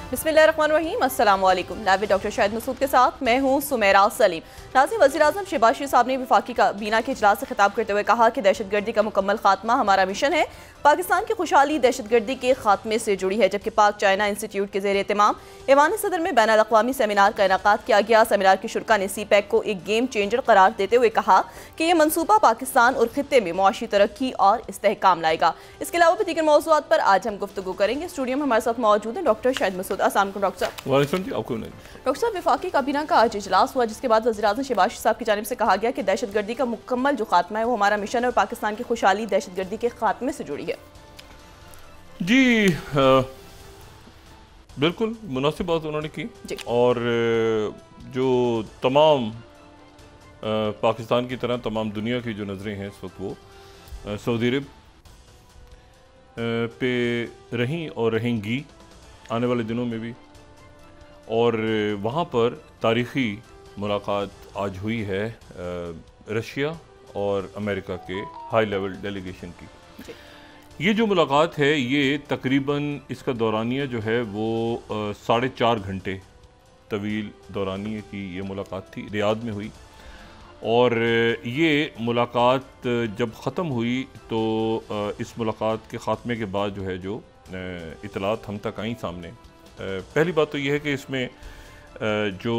बिस्मिल्लाहिर्रहमानिर्रहीम, अस्सलाम वालेकुम। लाइव डॉक्टर शाहिद मसूद के साथ मैं हूँ सुमेरा सलीम। नाज़रीन, वज़ीर-ए-आज़म शहबाज शरीफ साहब ने वफाकी काबीना के इजलास से खिताब करते हुए कहा कि दहशतगर्दी का मुकम्मल खात्मा हमारा मिशन है। पाकिस्तान की खुशहाली दहशतगर्दी के खात्मे से जुड़ी है। जबकि पाक चाइना इंस्टीट्यूट के ज़ेर एहतमाम ऐवान सदर में बैनुल अक़वामी सेमिनार का इनेकाद किया गया। सेमिनार की शुरा ने CPEC को एक गेम चेंजर करार देते हुए कहा कि यह मनसूबा पाकिस्तान और खित्ते में मुआशी तरक्की और इस्तेहकाम लाएगा। इसके अलावा भी दीगर मौज़ूआत पर आज हम गुफ्तगू करेंगे। स्टूडियो में हमारे साथ मौजूद हैं डॉक्टर शाहिद मसूद। अस्सलाम वालेकुम डॉक्टर साहब। वालेकुम जी, आपको डॉक्टर साहब, वफाकी काबीना का आज इजलास हुआ जिसके बाद वज़ीर-ए-आज़म शहबाज शरीफ साहब की जानिब से कहा गया कि दहशतगर्दी का मुकम्मल जो खात्मा है वो हमारा मिशन है और पाकिस्तान की खुशहाली दहशतगर्दी के खात्मे से जुड़ी है। जी, बिल्कुल मुनासिब बात उन्होंने की। और जो तमाम पाकिस्तान की तरह तमाम दुनिया की जो नज़रें हैं इस वक्त वो सऊदी अरब पे रहीं और रहेंगी आने वाले दिनों में भी। और वहाँ पर तारीख़ी मुलाकात आज हुई है रशिया और अमेरिका के हाई लेवल डेलीगेशन की। ये जो मुलाकात है ये तकरीबन इसका दौरानिया जो है वो 4.5 घंटे तवील दौरानिया की ये मुलाकात थी, रियाद में हुई। और ये मुलाकात जब ख़त्म हुई तो इस मुलाकात के ख़ात्मे के बाद जो है जो इतलात हम तक आई सामने, पहली बात तो ये है कि इसमें जो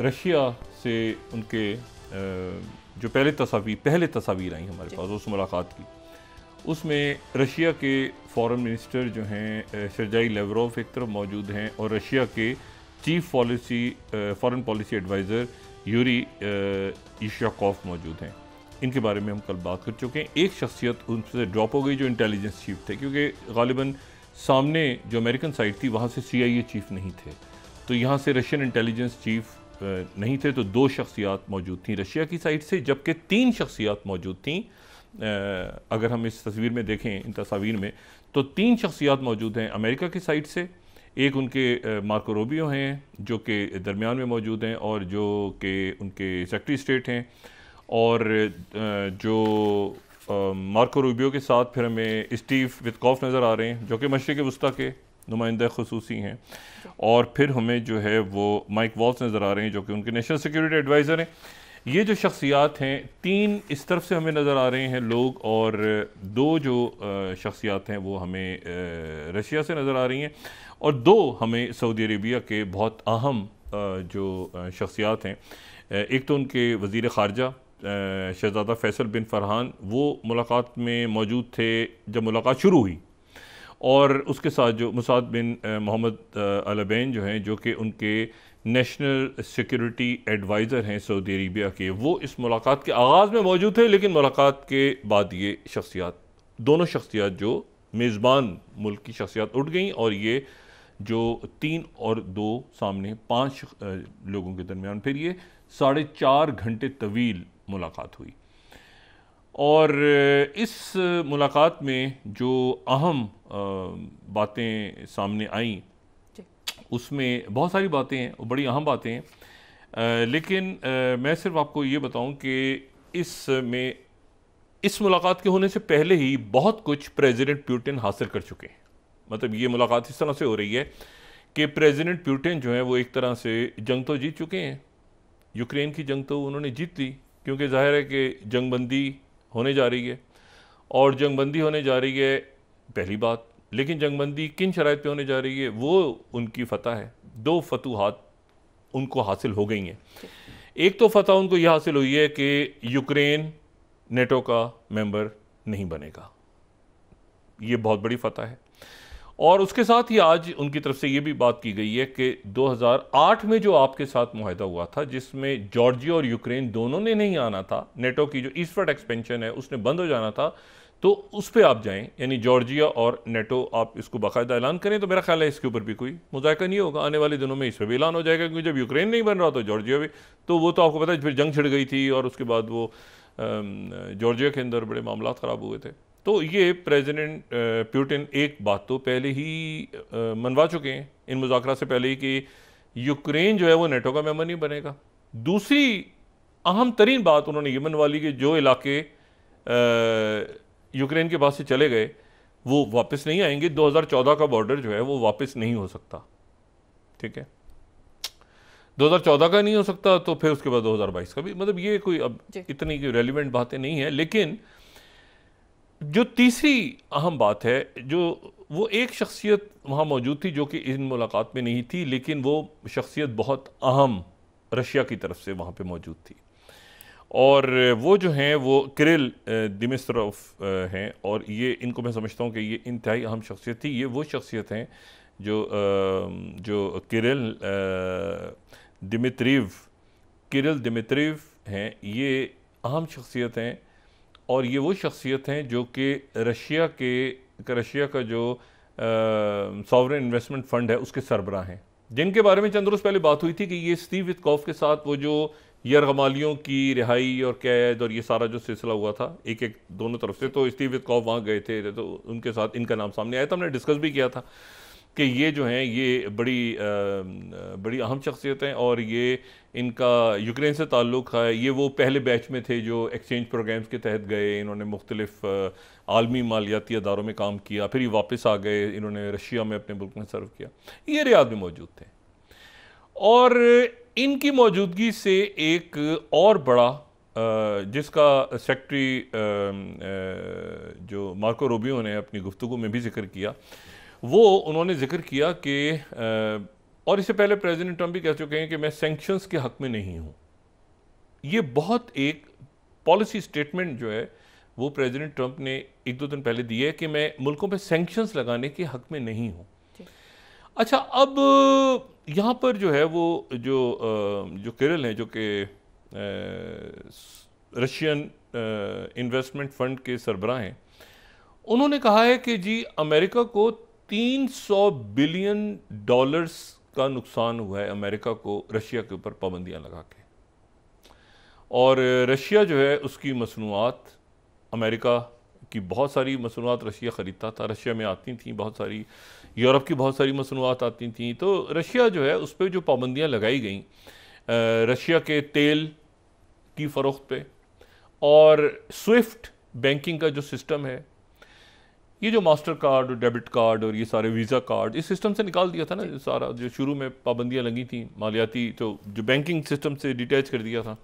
रशिया से उनके जो पहले तस्वीर आई हमारे पास उस मुलाकात की, उसमें रशिया के फॉरेन मिनिस्टर जो हैं सर्जाई लेवरोव एक तरफ मौजूद हैं और रशिया के chief foreign policy adviser Yuri Ushakov मौजूद हैं। इनके बारे में हम कल बात कर चुके हैं। एक शख्सियत उनसे ड्रॉप हो गई जो इंटेलिजेंस चीफ थे, क्योंकि गालिबन सामने जो अमेरिकन साइड थी वहाँ से CIA चीफ नहीं थे, तो यहाँ से रशियन इंटेलिजेंस चीफ नहीं थे। तो 2 शख्सियात मौजूद थी रशिया की साइड से, जबकि 3 शख्सियात मौजूद थीं। अगर हम इस तस्वीर में देखें, इन तस्वीर में, तो 3 शख्सियात मौजूद हैं अमेरिका की साइड से। एक उनके मार्को रूबियो हैं जो कि दरमियान में मौजूद हैं और जो कि उनके सेक्रेटरी स्टेट हैं। और जो मार्को रूबियो के साथ फिर हमें स्टीव विटकॉफ नज़र आ रहे हैं जो कि मशरिक़ वस्ता के नुमाइंदा ख़ुसूसी हैं। और फिर हमें जो है वो माइक वॉल्स नज़र आ रहे हैं जो कि उनके नेशनल सिक्योरिटी एडवाइज़र हैं। ये जो शख्सियात हैं, 3 इस तरफ से हमें नज़र आ रहे हैं लोग, और 2 जो शख्सियात हैं वो हमें रशिया से नज़र आ रही हैं, और 2 हमें सऊदी अरेबिया के बहुत अहम जो शख्सियात हैं। एक तो उनके वज़ीर ख़ारजा शहज़ादा फैसल बिन फरहान, वो मुलाकात में मौजूद थे जब मुलाकात शुरू हुई, और उसके साथ जो मुसाद बिन मोहम्मद अलबैन जो हैं जो कि उनके नेशनल सिक्योरिटी एडवाइज़र हैं सऊदी अरेबिया के, वो इस मुलाकात के आगाज़ में मौजूद थे। लेकिन मुलाकात के बाद ये शख्सियात, दोनों शख्सियात जो मेज़बान मुल्क की शख्सियात उठ गई, और ये जो 3 और 2 सामने 5 लोगों के दरमियान फिर ये 4.5 घंटे तवील मुलाकात हुई। और इस मुलाकात में जो अहम बातें सामने आईं उसमें बहुत सारी बातें हैं, वो बड़ी अहम बातें हैं। लेकिन मैं सिर्फ आपको ये बताऊं कि इस मुलाकात के होने से पहले ही बहुत कुछ प्रेसिडेंट पुतिन हासिल कर चुके हैं। मतलब ये मुलाकात इस तरह से हो रही है कि प्रेसिडेंट पुतिन जो है वो एक तरह से जंग तो जीत चुके हैं। यूक्रेन की जंग तो उन्होंने जीत ली, क्योंकि जाहिर है कि जंगबंदी होने जा रही है, और जंगबंदी होने जा रही है पहली बात। लेकिन जंगबंदी किन शराइत पे होने जा रही है वो उनकी फ़तह है। 2 फतूहात उनको हासिल हो गई हैं। एक तो फ़तह उनको यह हासिल हुई है कि यूक्रेन नेटो का मेंबर नहीं बनेगा, ये बहुत बड़ी फ़तह है। और उसके साथ ही आज उनकी तरफ से ये भी बात की गई है कि 2008 में जो आपके साथ मुआहदा हुआ था जिसमें जॉर्जिया और यूक्रेन दोनों ने नहीं आना था, नेटो की जो ईस्टवर्ड एक्सपेंशन है उसने बंद हो जाना था, तो उस पर आप जाएं, यानी जॉर्जिया और नेटो आप इसको बाकायदा ऐलान करें, तो मेरा ख्याल है इसके ऊपर भी कोई मुज़ायका नहीं होगा। आने वाले दिनों में इस पर भी ऐलान हो जाएगा, क्योंकि जब यूक्रेन नहीं बन रहा तो जॉर्जिया भी, तो वो तो आपको पता है फिर जंग छिड़ गई थी और उसके बाद वो जॉर्जिया के अंदर बड़े मामला ख़राब हुए थे। तो ये प्रेसिडेंट पुतिन एक बात तो पहले ही मनवा चुके हैं इन मुज़ाकरा से पहले ही कि यूक्रेन जो है वो नेटो का मेंबर नहीं बनेगा। दूसरी अहम तरीन बात उन्होंने ये मनवा ली कि जो इलाके यूक्रेन के पास से चले गए वो वापस नहीं आएंगे। 2014 का बॉर्डर जो है वो वापस नहीं हो सकता। ठीक है, 2014 का नहीं हो सकता तो फिर उसके बाद 2022 का भी, मतलब ये कोई अब इतनी रेलिवेंट बातें नहीं है। लेकिन जो तीसरी अहम बात है, जो वो एक शख्सियत वहाँ मौजूद थी जो कि इन मुलाकात में नहीं थी, लेकिन वो शख्सियत बहुत अहम रशिया की तरफ से वहाँ पे मौजूद थी, और वो जो हैं वो किरिल दिमित्रोव हैं, और ये इनको मैं समझता हूँ कि ये इंतहाई अहम शख्सियत थी। ये वो शख्सियत हैं जो किरिल दिमित्रोव हैं, ये अहम शख्सियत हैं, और ये वो शख्सियत हैं जो कि रशिया का जो सॉवरेन इन्वेस्टमेंट फ़ंड है उसके सरबराह हैं, जिनके बारे में चंद रोज़ पहले बात हुई थी कि ये स्टीव वित्कॉफ के साथ वो जो यरगमालियों की रिहाई और कैद और ये सारा जो सिलसिला हुआ था एक दोनों तरफ से, तो स्टीव वित्कॉफ वहाँ गए थे, तो उनके साथ इनका नाम सामने आया था। हमने डिस्कस भी किया था कि ये जो हैं ये बड़ी अहम शख्सियत हैं, और ये इनका यूक्रेन से ताल्लुक़ है। ये वो पहले बैच में थे जो एक्सचेंज प्रोग्राम्स के तहत गए, इन्होंने मुख्तलिफ आलमी मालियाती अदारों में काम किया, फिर ये वापस आ गए, इन्होंने रशिया में अपने मुल्क में सर्व किया। ये रियाद में मौजूद थे, और इनकी मौजूदगी से एक और बड़ा जिसका सेक्रेटरी जो मार्को रूबियो ने अपनी गुफ्तगू में भी जिक्र किया, वो उन्होंने जिक्र किया कि और इससे पहले प्रेसिडेंट ट्रंप भी कह चुके हैं कि मैं सैंक्शंस के हक में नहीं हूँ। ये बहुत एक पॉलिसी स्टेटमेंट जो है वो प्रेसिडेंट ट्रंप ने एक दो दिन पहले दी है कि मैं मुल्कों पे सैंक्शंस लगाने के हक में नहीं हूँ। अच्छा, अब यहाँ पर जो है वो जो किरिल हैं, जो कि रशियन इन्वेस्टमेंट फ़ंड के सरबराह हैं, उन्होंने कहा है कि जी अमेरिका को $300 बिलियन का नुकसान हुआ है अमेरिका को रशिया के ऊपर पाबंदियाँ लगा के, और रशिया जो है उसकी मसनूआत, अमेरिका की बहुत सारी मसनूआत रशिया ख़रीदता था, रशिया में आती थी बहुत सारी, यूरोप की बहुत सारी मसनूआत आती थी, तो रशिया जो है उस पर जो पाबंदियाँ लगाई गई रशिया के तेल की फ़रोख्त पे, और स्विफ्ट बैंकिंग का जो सिस्टम है, ये जो मास्टर कार्ड और डेबिट कार्ड और ये सारे वीज़ा कार्ड इस सिस्टम से निकाल दिया था ना, सारा जो शुरू में पाबंदियाँ लगी थी मालियाती, तो जो बैंकिंग सिस्टम से डिटैच कर दिया था।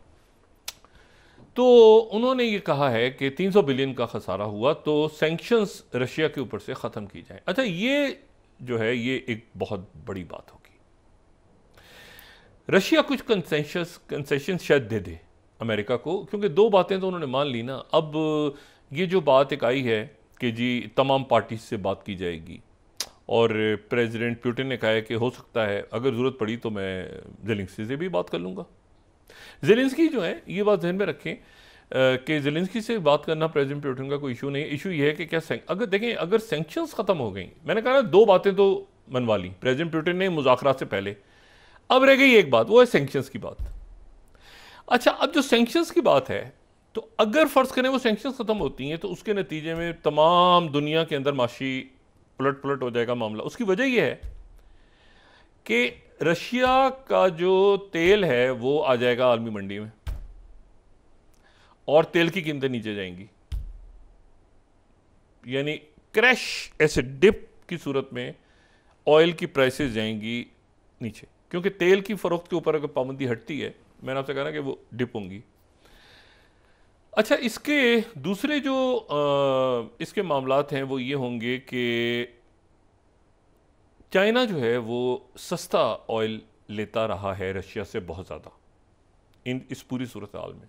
तो उन्होंने ये कहा है कि 300 बिलियन का खसारा हुआ, तो सैंक्शंस रशिया के ऊपर से ख़त्म की जाए। अच्छा, ये जो है ये एक बहुत बड़ी बात होगी। रशिया कुछ कंसेशन शायद दे दे अमेरिका को, क्योंकि दो बातें तो उन्होंने मान ली ना। अब ये जो बात एक आई है कि जी तमाम पार्टी से बात की जाएगी, और प्रेसिडेंट पुतिन ने कहा है कि हो सकता है अगर ज़रूरत पड़ी तो मैं ज़ेलेंस्की से भी बात कर लूँगा। ज़ेलेंस्की जो है, ये बात ध्यान में रखें कि ज़ेलेंस्की से बात करना प्रेसिडेंट पुतिन का कोई इशू नहीं है। इशू ये है कि क्या अगर देखें, अगर सैंक्शंस ख़त्म हो गई, मैंने कहा ना दो बातें तो मनवा ली प्रेसिडेंट पुतिन ने मुज़ाकरात से पहले, अब रह गई एक बात, वो है सैंक्शंस की बात। अच्छा, अब जो सैंक्शंस की बात है, तो अगर फ़र्ज़ करें वो सैंक्शंस ख़त्म होती हैं तो उसके नतीजे में तमाम दुनिया के अंदर माशी पलट हो जाएगा मामला। उसकी वजह यह है कि रशिया का जो तेल है वो आ जाएगा आलमी मंडी में, और तेल की कीमतें नीचे जाएंगी, यानी क्रैश, ऐसे डिप की सूरत में ऑयल की प्राइसेस जाएंगी नीचे, क्योंकि तेल की फ़रोख्त के ऊपर अगर पाबंदी हटती है, मैंने आपसे कहा ना कि वो डिप होंगी। अच्छा, इसके दूसरे जो इसके मामलात हैं वो ये होंगे कि चाइना जो है वो सस्ता ऑयल लेता रहा है रशिया से बहुत ज़्यादा इस पूरी सूरत हाल में।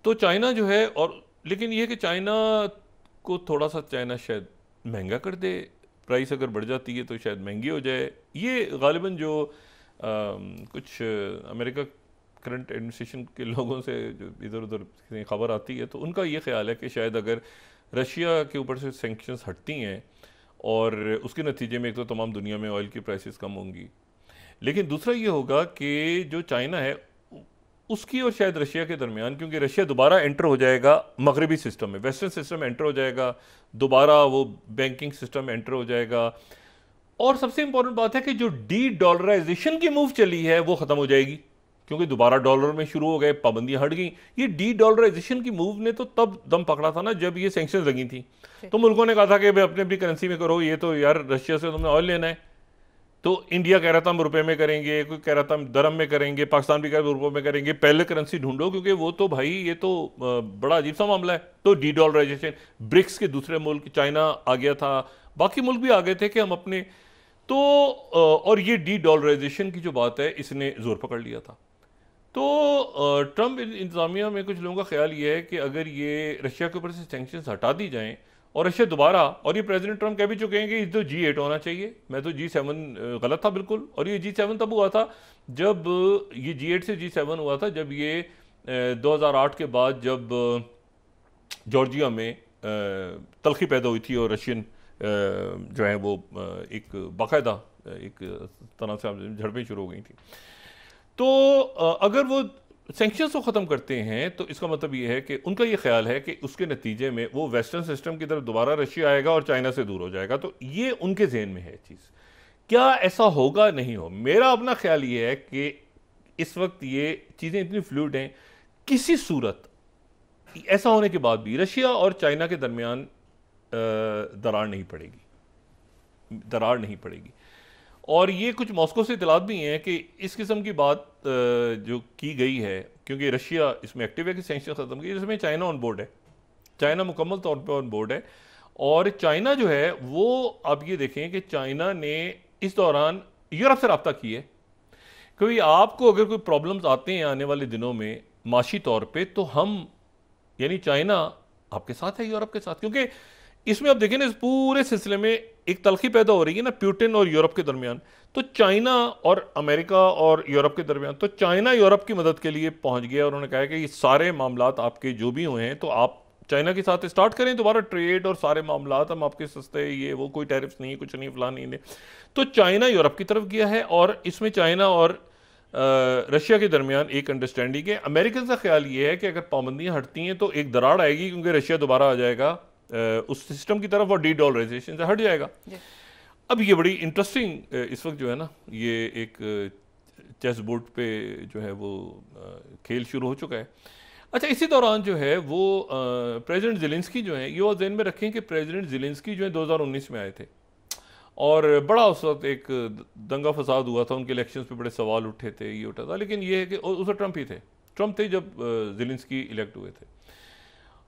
तो चाइना जो है, और लेकिन ये है कि चाइना को थोड़ा सा चाइना शायद महंगा कर दे, प्राइस अगर बढ़ जाती है तो शायद महंगी हो जाए। ये गालिबन जो कुछ अमेरिका करंट एडमिनिस्ट्रेशन के लोगों से जो इधर उधर खबर आती है, तो उनका ये ख्याल है कि शायद अगर रशिया के ऊपर से सैंक्शंस हटती हैं और उसके नतीजे में एक तो तमाम दुनिया में ऑयल की प्राइसेस कम होंगी, लेकिन दूसरा ये होगा कि जो चाइना है उसकी और शायद रशिया के दरमियान, क्योंकि रशिया दोबारा एंटर हो जाएगा मगरबी सिस्टम में, वेस्टर्न सिस्टम एंटर हो जाएगा, दोबारा वो बैंकिंग सिस्टम एंटर हो जाएगा, और सबसे इंपॉर्टेंट बात है कि जो डी डॉलराइजेशन की मूव चली है वो ख़त्म हो जाएगी, क्योंकि दोबारा डॉलर में शुरू हो गए, पाबंदियां हट गई। ये डी डॉलराइजेशन की मूव ने तो तब दम पकड़ा था ना जब ये सैंक्शंस लगी थी, तो मुल्कों ने कहा था कि भाई अपने अपनी करेंसी में करो, ये तो यार रशिया से तुमने ऑयल लेना है, तो इंडिया कह रहा था हम रुपए में करेंगे, कोई कह रहा था हम दरम में करेंगे, पाकिस्तान भी कह रहा था रुपए में करेंगे, पहले करेंसी ढूंढो, क्योंकि वो तो भाई ये तो बड़ा अजीब सा मामला है। तो डी डॉलराइजेशन, ब्रिक्स के दूसरे मुल्क, चाइना आ गया था, बाकी मुल्क भी आ गए थे कि हम अपने, तो और ये डी डॉलराइजेशन की जो बात है इसने जोर पकड़ लिया था। तो ट्रंप इंतजामिया में कुछ लोगों का ख्याल ये है कि अगर ये रशिया के ऊपर से सैंक्शंस हटा दी जाएं और रशिया दोबारा, और ये प्रेसिडेंट ट्रंप कह भी चुके हैं कि तो G8 होना चाहिए, मैं तो G7 गलत था बिल्कुल। और ये G7 तब हुआ था जब ये G8 से G7 हुआ था जब ये 2008 के बाद जब जॉर्जिया में तलखी पैदा हुई थी और रशियन जो है वो एक बाकायदा एक तरह से झड़पें शुरू हो गई थी। तो अगर वो सैंक्शंस को ख़त्म करते हैं तो इसका मतलब ये है कि उनका ये ख्याल है कि उसके नतीजे में वो वेस्टर्न सिस्टम की तरफ दोबारा रशिया आएगा और चाइना से दूर हो जाएगा। तो ये उनके जहन में है चीज़। क्या ऐसा होगा? नहीं हो। मेरा अपना ख्याल ये है कि इस वक्त ये चीज़ें इतनी फ्लूइड हैं, किसी सूरत ऐसा होने के बाद भी रशिया और चाइना के दरमियान दरार नहीं पड़ेगी। और ये कुछ मॉस्को से इतलात भी हैं कि इस किस्म की बात जो की गई है, क्योंकि रशिया इसमें एक्टिव है कि सैंक्शन ख़त्म की, जिसमें चाइना ऑन बोर्ड है, चाइना मुकम्मल तौर पे ऑन बोर्ड है। और चाइना जो है वो आप ये देखें कि चाइना ने इस दौरान यूरोप से रब्ता की है, क्योंकि आपको अगर कोई प्रॉब्लम्स आते हैं आने वाले दिनों में माशी तौर पर, तो हम यानी चाइना आपके साथ है, यूरोप के साथ। क्योंकि इसमें आप देखें ना, इस पूरे सिलसिले में एक तलखी पैदा हो रही है ना पुतिन और यूरोप के दरमियान, तो चाइना और अमेरिका और यूरोप के दरमियान, तो चाइना यूरोप की मदद के लिए पहुंच गया। उन्होंने कहा कि ये सारे मामलात आपके जो भी हुए हैं तो आप चाइना के साथ स्टार्ट करें दोबारा ट्रेड, और सारे मामलात हम आपके सस्ते, ये वो, कोई टैरिफ्स नहीं, कुछ नहीं, फलां नहीं। तो चाइना यूरोप की तरफ गया है और इसमें चाइना और रशिया के दरमियान एक अंडरस्टैंडिंग है। अमेरिकन का ख्याल ये है कि अगर पाबंदियां हटती हैं तो एक दरार आएगी, क्योंकि रशिया दोबारा आ जाएगा उस सिस्टम की तरफ और डी डॉलराइजेशन से हट जाएगा। अब ये बड़ी इंटरेस्टिंग इस वक्त जो है ना, ये एक चेस बोर्ड पे जो है वो खेल शुरू हो चुका है। अच्छा, इसी दौरान जो है वो प्रेसिडेंट ज़ेलेंस्की जो है, ये वो ध्यान में रखें कि प्रेसिडेंट ज़ेलेंस्की जो है 2019 में आए थे और बड़ा उस वक्त एक दंगा फसाद हुआ था, उनके इलेक्शंस पे बड़े सवाल उठे थे, ये उठा था। लेकिन ये है कि उस वक्त ट्रंप थे जब ज़ेलेंस्की इलेक्ट हुए थे,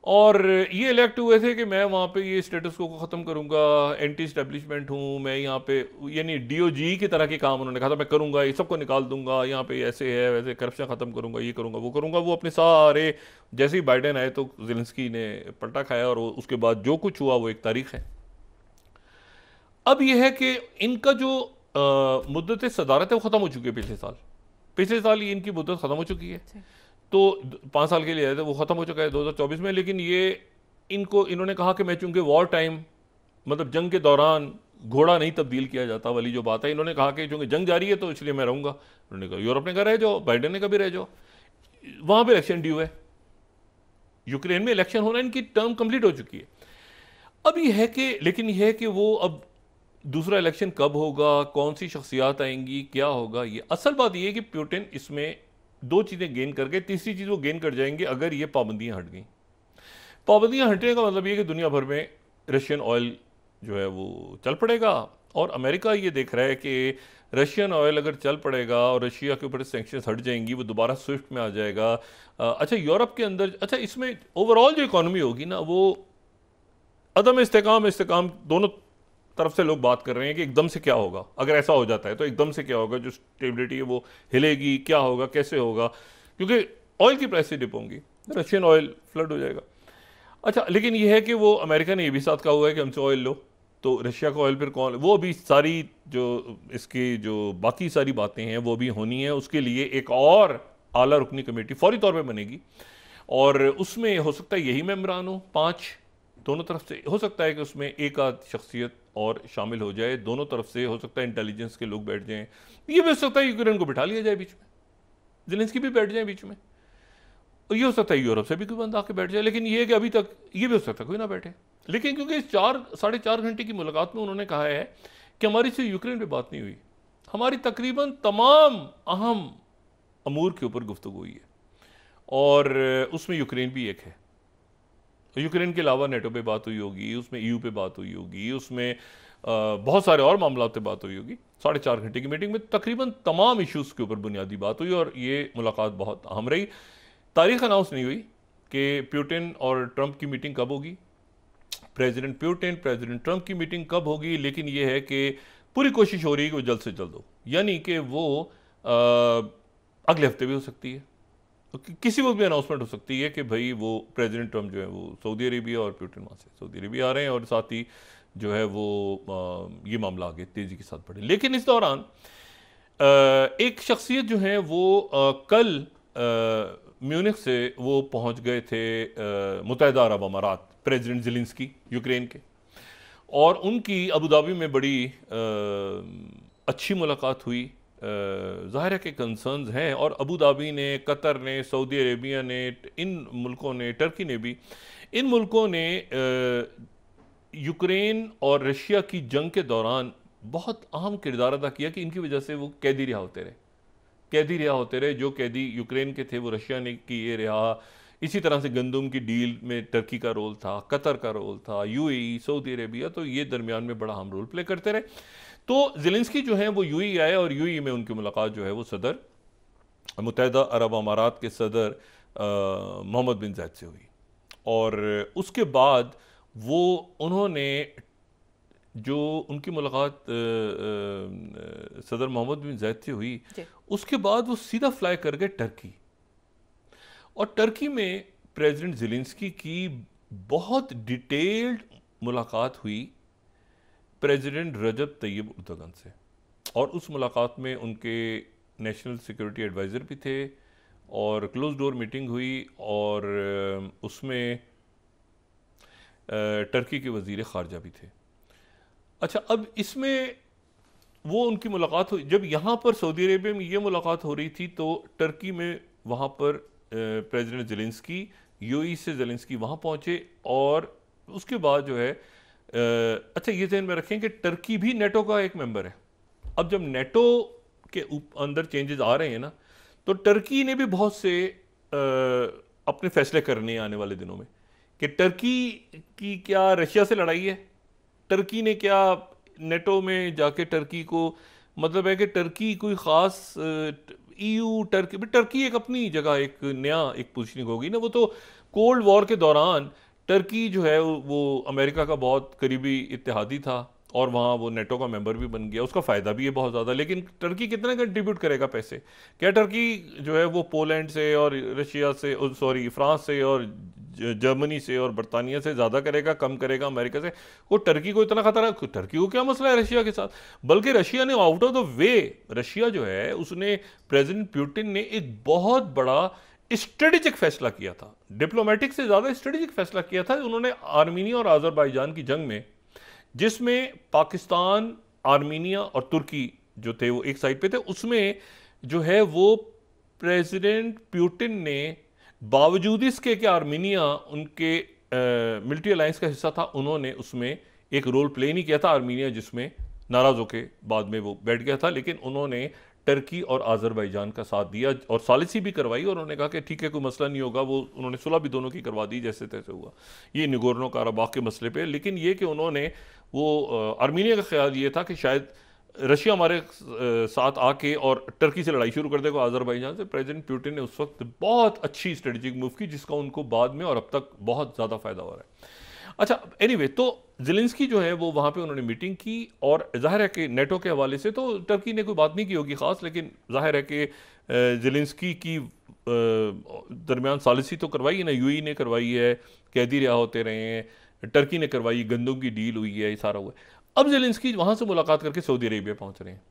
और ये इलेक्ट हुए थे कि मैं वहाँ पे ये स्टेटस को ख़त्म करूँगा, एंटी इस्टेब्लिशमेंट हूँ मैं यहाँ पे, यानी DOG की तरह के काम उन्होंने कहा था मैं करूँगा, ये सबको निकाल दूंगा, यहाँ पे ऐसे है वैसे, करप्शन ख़त्म करूँगा, ये करूँगा वो करूँगा। वो अपने सारे, जैसे ही बाइडेन आए तो ज़ेलेंस्की ने पलटा खाया और उसके बाद जो कुछ हुआ वो एक तारीख है। अब यह है कि इनका जो मुद्दत सदारत है वो ख़त्म हो चुकी है। पिछले साल ये इनकी मुद्दत ख़त्म हो चुकी है, तो 5 साल के लिए आए थे, वो ख़त्म हो चुका है 2024 में। लेकिन ये इन्होंने कहा कि मैं चूंकि वॉर टाइम, मतलब जंग के दौरान घोड़ा नहीं तब्दील किया जाता वाली जो बात है, इन्होंने कहा कि चूंकि जंग जारी है तो इसलिए मैं रहूँगा। उन्होंने कहा, यूरोप ने कहा रह जाओ, बाइडेन ने कहा भी रह जाओ, वहाँ पर इलेक्शन ड्यू है, यूक्रेन में इलेक्शन होना, इनकी टर्म कंप्लीट हो चुकी है। अब ये है कि, लेकिन यह है कि वो अब दूसरा इलेक्शन कब होगा, कौन सी शख्सियात आएंगी, क्या होगा, ये असल बात यह है कि पुतिन इसमें 2 चीज़ें गेन कर गए, तीसरी चीज़ वो गेन कर जाएंगे अगर ये पाबंदियां हट गई। पाबंदियां हटने का मतलब ये कि दुनिया भर में रशियन ऑयल जो है वो चल पड़ेगा, और अमेरिका ये देख रहा है कि रशियन ऑयल अगर चल पड़ेगा और रशिया के ऊपर सैंक्शंस हट जाएंगी, वो दोबारा स्विफ्ट में आ जाएगा। अच्छा, यूरोप के अंदर, अच्छा इसमें ओवरऑल जो इकॉनमी होगी ना, वो अदम इस्तेकाम दोनों तरफ से लोग बात कर रहे हैं कि एकदम से क्या होगा अगर ऐसा हो जाता है, तो एकदम से क्या होगा, जो स्टेबिलिटी है वो हिलेगी, क्या होगा, कैसे होगा, क्योंकि ऑयल की प्राइस डिप होंगी, रशियन ऑयल फ्लड हो जाएगा। अच्छा, लेकिन ये है कि वो अमेरिका ने ये भी साथ कहा हुआ है कि हमसे ऑयल लो, तो रशिया का ऑयल फिर कौन, वो अभी सारी जो इसकी जो बाकी सारी बातें हैं वो भी होनी है। उसके लिए एक और आला रुकनी कमेटी फौरी तौर पर बनेगी, और उसमें हो सकता है यही मेंबरान हो, 5 दोनों तरफ से, हो सकता है कि उसमें एक आध शख्सियत और शामिल हो जाए, दोनों तरफ से हो सकता है इंटेलिजेंस के लोग बैठ जाएं, ये भी हो सकता है यूक्रेन को बिठा लिया जाए बीच में, ज़ेलेंस्की भी बैठ जाए बीच में, और ये हो सकता है यूरोप से भी कोई बंदा आके बैठ जाए। लेकिन ये है कि अभी तक ये भी हो सकता है कोई ना बैठे, लेकिन क्योंकि इस 4-4.5 घंटे की मुलाकात में उन्होंने कहा है कि हमारी से यूक्रेन पर बात नहीं हुई, हमारी तकरीबन तमाम अहम अमूर के ऊपर गुफ्तगू हुई है, और उसमें यूक्रेन भी एक है। यूक्रेन के अलावा नेटो पे बात हुई होगी, उसमें EU पे बात हुई होगी, उसमें बहुत सारे और मामलों पे बात हुई होगी। 4.5 घंटे की मीटिंग में तकरीबन तमाम इश्यूज़ के ऊपर बुनियादी बात हुई और ये मुलाकात बहुत अहम रही। तारीख अनाउंस नहीं हुई कि पुतिन और ट्रंप की मीटिंग कब होगी, प्रेसिडेंट पुतिन प्रेसिडेंट ट्रंप की मीटिंग कब होगी, लेकिन ये है कि पूरी कोशिश हो रही है कि वो जल्द से जल्द हो, यानी कि वो अगले हफ्ते भी हो सकती है, किसी वक्त भी अनाउंसमेंट हो सकती है कि भाई वो प्रेसिडेंट ट्रंप जो है वो सऊदी अरेबिया और पुतिन वहाँ से सऊदी अरेबिया आ रहे हैं और साथ ही जो है वो ये मामला आगे तेज़ी के साथ बढ़े। लेकिन इस दौरान एक शख्सियत जो है वो कल म्यूनिख से वो पहुँच गए थे मुत्तहिदा अरब अमारात, प्रेसिडेंट ज़ेलेंस्की यूक्रेन के, और उनकी अबू धाबी में बड़ी अच्छी मुलाकात हुई। ज़ाहिर है कि कंसर्न्स हैं और अबू धाबी ने, कतर ने, सऊदी अरेबिया ने, इन मुल्कों ने, टर्की ने भी, इन मुल्कों ने यूक्रेन और रशिया की जंग के दौरान बहुत अहम किरदार अदा किया कि इनकी वजह से वो कैदी रिहा होते रहे। जो कैदी यूक्रेन के थे वो रशिया ने किए रिहा। इसी तरह से गंदम की डील में टर्की का रोल था, कतर का रोल था, यूएई, सऊदी अरेबिया, तो ये दरमियान में बड़ा अहम रोल प्ले करते रहे। तो ज़ेलेंस्की जो है वो यूएई आए और यूएई में उनकी मुलाकात जो है वो सदर मुत्तहिदा अरब अमारात के सदर मोहम्मद बिन जायद से हुई। और उसके बाद वो उन्होंने जो उनकी मुलाकात सदर मोहम्मद बिन जायद से हुई, उसके बाद वो सीधा फ्लाई कर गए टर्की, और टर्की में प्रेसिडेंट ज़ेलेंस्की की बहुत डिटेल्ड मुलाकात हुई प्रेसिडेंट रजब तैयब उर्दोगन से, और उस मुलाकात में उनके नेशनल सिक्योरिटी एडवाइज़र भी थे और क्लोज डोर मीटिंग हुई, और उसमें टर्की के वज़ीर ख़ारजा भी थे। अच्छा, अब इसमें वो उनकी मुलाकात हुई जब यहाँ पर सऊदी अरेबिया में ये मुलाकात हो रही थी, तो टर्की में वहाँ पर प्रेसिडेंट ज़ेलेंस्की, यूएई से ज़ेलेंस्की वहाँ पहुँचे, और उसके बाद जो है अच्छा ये ध्यान में रखें कि टर्की भी नेटो का एक मेंबर है। अब जब नेटो के अंदर चेंजेस आ रहे हैं ना, तो टर्की ने भी बहुत से अपने फैसले करने आने वाले दिनों में कि टर्की की क्या रशिया से लड़ाई है, टर्की ने क्या नेटो में जाके टर्की को, मतलब है कि टर्की कोई ख़ास ईयू टर्की एक अपनी जगह एक नया एक पोजीशनिंग होगी ना। वो तो कोल्ड वॉर के दौरान टर्की जो है वो अमेरिका का बहुत करीबी इत्तेहादी था और वहाँ वो नेटो का मेंबर भी बन गया, उसका फ़ायदा भी है बहुत ज़्यादा। लेकिन टर्की कितना कंट्रीब्यूट करेगा पैसे? क्या टर्की जो है वो पोलैंड से और रशिया से, सॉरी फ्रांस से और जर्मनी से और बरतानिया से ज़्यादा करेगा, कम करेगा अमेरिका से? वो टर्की को इतना खतरा, टर्की को क्या मसला है रशिया के साथ? बल्कि रशिया ने out of the way, Russia जो है उसने, प्रेसिडेंट पुतिन ने एक बहुत बड़ा स्ट्रेटेजिक फैसला किया था, डिप्लोमेटिक से ज़्यादा स्ट्रेटेजिक फैसला किया था। उन्होंने आर्मीनिया और अज़रबैजान की जंग में, जिसमें पाकिस्तान, आर्मीनिया और तुर्की जो थे वो एक साइड पे थे, उसमें जो है वो प्रेसिडेंट पुतिन ने बावजूद इसके कि आर्मीनिया उनके मिलिट्री अलायंस का हिस्सा था, उन्होंने उसमें एक रोल प्ले नहीं किया था। आर्मीनिया जिसमें नाराज़ होकर बाद में वो बैठ गया था, लेकिन उन्होंने टर्की और अज़रबैजान का साथ दिया और सालिसी भी करवाई, और उन्होंने कहा कि ठीक है कोई मसला नहीं होगा। वो उन्होंने सुलह भी दोनों की करवा दी जैसे तैसे हुआ, ये निगोर्नो काराबाग के मसले पे। लेकिन ये कि उन्होंने वो आर्मीनिया का ख्याल ये था कि शायद रशिया हमारे साथ आके और टर्की से लड़ाई शुरू कर देगा अज़रबैजान से। प्रेसिडेंट पुतिन ने उस वक्त बहुत अच्छी स्ट्रेटजिक मूव की, जिसका उनको बाद में और अब तक बहुत ज़्यादा फ़ायदा हो रहा है। अच्छा, एनीवे, तो ज़ेलेंस्की जो है वो वहाँ पे उन्होंने मीटिंग की, और जाहिर है कि नेटो के हवाले से तो टर्की ने कोई बात नहीं की होगी ख़ास, लेकिन जाहिर है कि ज़ेलेंस्की की दरमियान सालिसी तो करवाई है ना, यूएई ने करवाई है, कैदी रिहा होते रहे हैं, टर्की ने करवाई, गंदम की डील हुई है, ये सारा हुआ है। अब ज़ेलेंस्की वहाँ से मुलाकात करके सऊदी अरेबिया पहुँच रहे हैं,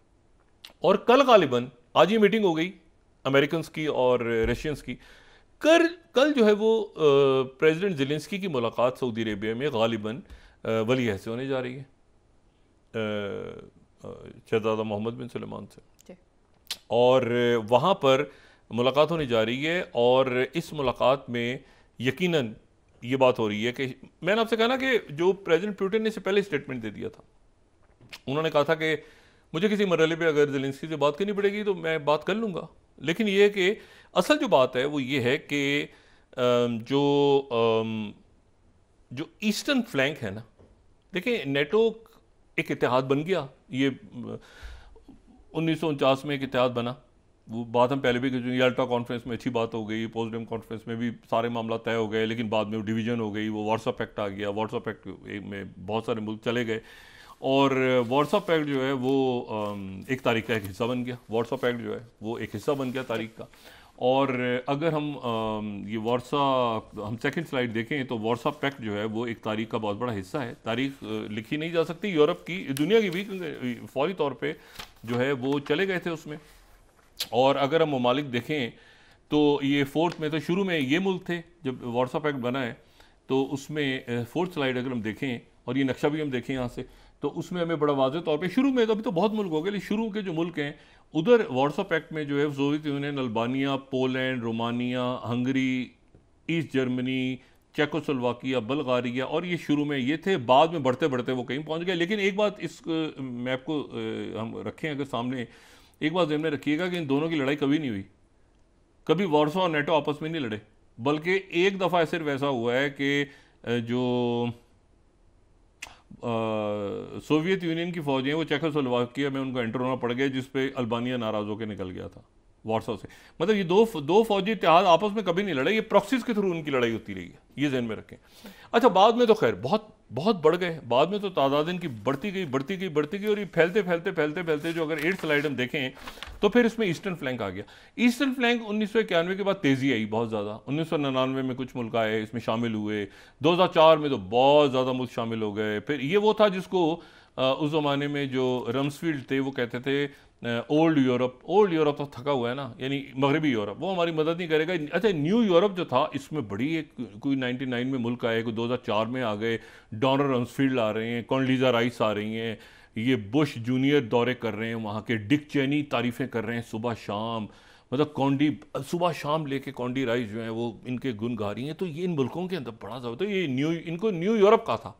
और कल गालिबन, आज ये मीटिंग हो गई अमेरिकन की और रशियंस की। कल जो है वो प्रेसिडेंट ज़ेलेंस्की की मुलाकात सऊदी अरेबिया में गालिबन वली अहद से होने जा रही है, शहज़ादा मोहम्मद बिन सलमान से, और वहाँ पर मुलाकात होने जा रही है। और इस मुलाकात में यकीनन ये बात हो रही है कि मैंने आपसे कहा ना कि जो प्रेसिडेंट पुतिन ने इससे पहले स्टेटमेंट दे दिया था, उन्होंने कहा था कि मुझे किसी मरहले पे अगर ज़ेलेंस्की से बात करनी पड़ेगी तो मैं बात कर लूँगा। लेकिन ये कि असल जो बात है वो ये है कि जो ईस्टर्न फ्लैंक है ना, देखिए नेटो एक इत्तेहाद बन गया। ये 1949 में एक इत्तेहाद बना, वो बात हम पहले भी कर चुके। याल्टा कॉन्फ्रेंस में अच्छी बात हो गई, पोस्टडम कॉन्फ्रेंस में भी सारे मामला तय हो गए, लेकिन बाद में वो डिवीजन हो गई, वो वार्सा पैक्ट आ गया। वार्सा पैक्ट में बहुत सारे मुल्क चले गए और वार्सा पैक्ट जो है वो एक तारीख का एक हिस्सा बन गया। वार्सा पैक्ट जो है वो एक हिस्सा बन गया तारीख का। और अगर हम ये वार्सा, हम सेकंड स्लाइड देखें तो वार्सा पैक्ट जो है वो एक तारीख का बहुत बड़ा हिस्सा है। तारीख लिखी नहीं जा सकती यूरोप की, दुनिया की भी, फौरी तौर पे जो है वो चले गए थे उसमें। और अगर हम ममालिक देखें तो ये फोर्थ में तो शुरू में ये मुल्क थे जब वार्सा पैक्ट बना है, तो उसमें फोर्थ स्लाइड अगर हम देखें और ये नक्शा भी हम देखें यहाँ से, तो उसमें हमें बड़ा वाज़ेह तौर पे शुरू में, तो अभी तो बहुत मुल्क हो गए, लेकिन शुरू के जो मुल्क हैं उधर वार्सा पैक्ट में जो है Soviet union, Albania, Poland, Romania, Hungary, east Germany, Czechoslovakia, Bulgaria, और ये शुरू में ये थे। बाद में बढ़ते बढ़ते वो कहीं पहुंच गए। लेकिन एक बात इस मैप को हम रखें अगर सामने, एक बात ध्यान में रखिएगा कि इन दोनों की लड़ाई कभी नहीं हुई, कभी वार्सा और नेटो आपस में नहीं लड़े, बल्कि एक दफ़ा सिर्फ ऐसा हुआ है कि जो सोवियत यूनियन की फौजें वो चेकोस्लोवाकिया में उनको एंटर होना पड़ गया, जिस पे अल्बानिया नाराज होकर निकल गया था वार्सा से। मतलब ये दो फौजी इत्तेहाद आपस में कभी नहीं लड़े, ये प्रॉक्सीज के थ्रू उनकी लड़ाई होती रही है, ये ज़हन में रखें। अच्छा, बाद में तो खैर बहुत बहुत बढ़ गए, बाद में तो तादाद इनकी बढ़ती गई बढ़ती गई बढ़ती गई, और ये फैलते फैलते फैलते फैलते जो अगर 8th स्लाइड हम देखें तो फिर इसमें ईस्टर्न फ्लैंक आ गया। ईस्टर्न फ्लैंक 1991 के बाद तेज़ी आई बहुत ज़्यादा। 1999 में कुछ मुल्क आए, इसमें शामिल हुए। 2004 में तो बहुत ज़्यादा मुल्क शामिल हो गए। फिर ये वो था जिसको उस ज़माने में जो रम्सफील्ड थे वो कहते थे ओल्ड यूरोप। ओल्ड यूरोप तो थका हुआ है ना, यानी मगरबी यूरोप, वो हमारी मदद नहीं करेगा। अच्छा, न्यू यूरोप जो था इसमें बड़ी एक कोई 99 में मुल्क आए, कोई 2004 में आ गए, डोनाल्ड रम्सफील्ड आ रहे हैं, कॉन्डलीजा राइस आ रही हैं, ये बुश जूनियर दौरे कर रहे हैं वहाँ के, डिक चेनी तारीफ़ें कर रहे हैं सुबह शाम, मतलब कॉन्डी सुबह शाम लेके कॉन्डी राइस जो हैं वो इनके गुन गा रही हैं। तो ये इन मुल्कों के अंदर बड़ा ज़बरदस्त, तो ये इनको न्यू यूरोप का था,